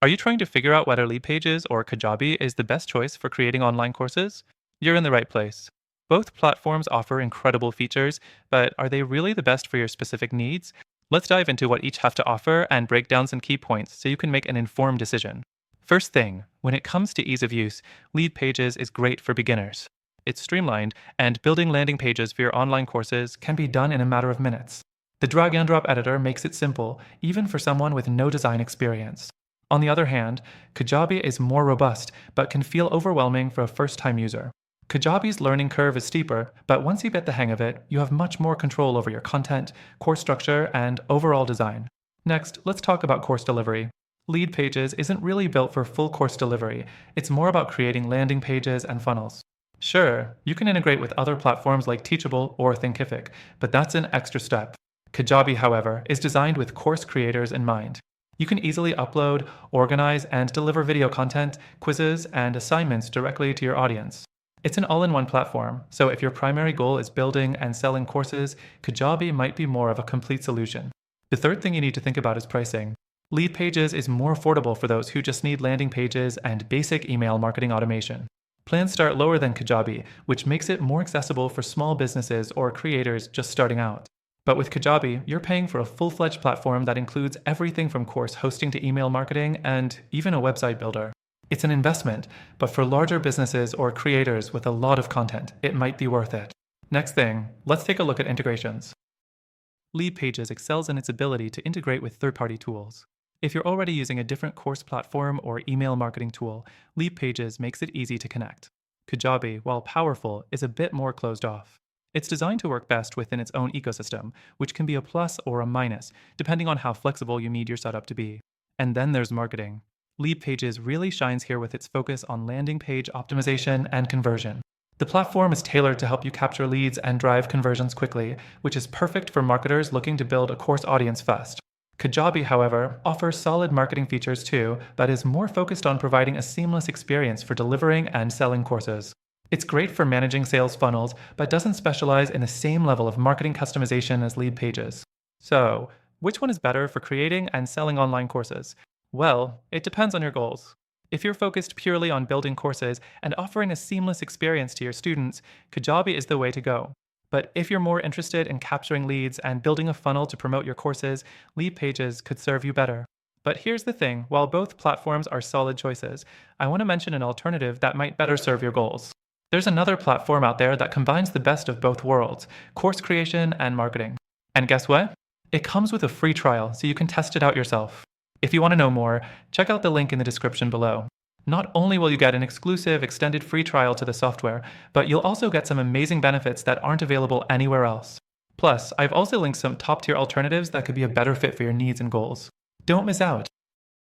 Are you trying to figure out whether LeadPages or Kajabi is the best choice for creating online courses? You're in the right place. Both platforms offer incredible features, but are they really the best for your specific needs? Let's dive into what each have to offer and break down some key points so you can make an informed decision. First thing, when it comes to ease of use, LeadPages is great for beginners. It's streamlined, and building landing pages for your online courses can be done in a matter of minutes. The drag and drop editor makes it simple, even for someone with no design experience. On the other hand, Kajabi is more robust, but can feel overwhelming for a first-time user. Kajabi's learning curve is steeper, but once you get the hang of it, you have much more control over your content, course structure, and overall design. Next, let's talk about course delivery. LeadPages isn't really built for full course delivery. It's more about creating landing pages and funnels. Sure, you can integrate with other platforms like Teachable or Thinkific, but that's an extra step. Kajabi, however, is designed with course creators in mind. You can easily upload, organize, and deliver video content, quizzes, and assignments directly to your audience. It's an all-in-one platform, so if your primary goal is building and selling courses, Kajabi might be more of a complete solution. The third thing you need to think about is pricing. LeadPages is more affordable for those who just need landing pages and basic email marketing automation. Plans start lower than Kajabi, which makes it more accessible for small businesses or creators just starting out. But with Kajabi, you're paying for a full-fledged platform that includes everything from course hosting to email marketing and even a website builder. It's an investment, but for larger businesses or creators with a lot of content, it might be worth it. Next thing, let's take a look at integrations. LeadPages excels in its ability to integrate with third-party tools. If you're already using a different course platform or email marketing tool, LeadPages makes it easy to connect. Kajabi, while powerful, is a bit more closed off. It's designed to work best within its own ecosystem, which can be a plus or a minus, depending on how flexible you need your setup to be. And then there's marketing. LeadPages really shines here with its focus on landing page optimization and conversion. The platform is tailored to help you capture leads and drive conversions quickly, which is perfect for marketers looking to build a course audience fast. Kajabi, however, offers solid marketing features too, but is more focused on providing a seamless experience for delivering and selling courses. It's great for managing sales funnels, but doesn't specialize in the same level of marketing customization as LeadPages. So, which one is better for creating and selling online courses? Well, it depends on your goals. If you're focused purely on building courses and offering a seamless experience to your students, Kajabi is the way to go. But if you're more interested in capturing leads and building a funnel to promote your courses, LeadPages could serve you better. But here's the thing, while both platforms are solid choices, I want to mention an alternative that might better serve your goals. There's another platform out there that combines the best of both worlds, course creation and marketing. And guess what? It comes with a free trial, so you can test it out yourself. If you want to know more, check out the link in the description below. Not only will you get an exclusive extended free trial to the software, but you'll also get some amazing benefits that aren't available anywhere else. Plus, I've also linked some top-tier alternatives that could be a better fit for your needs and goals. Don't miss out.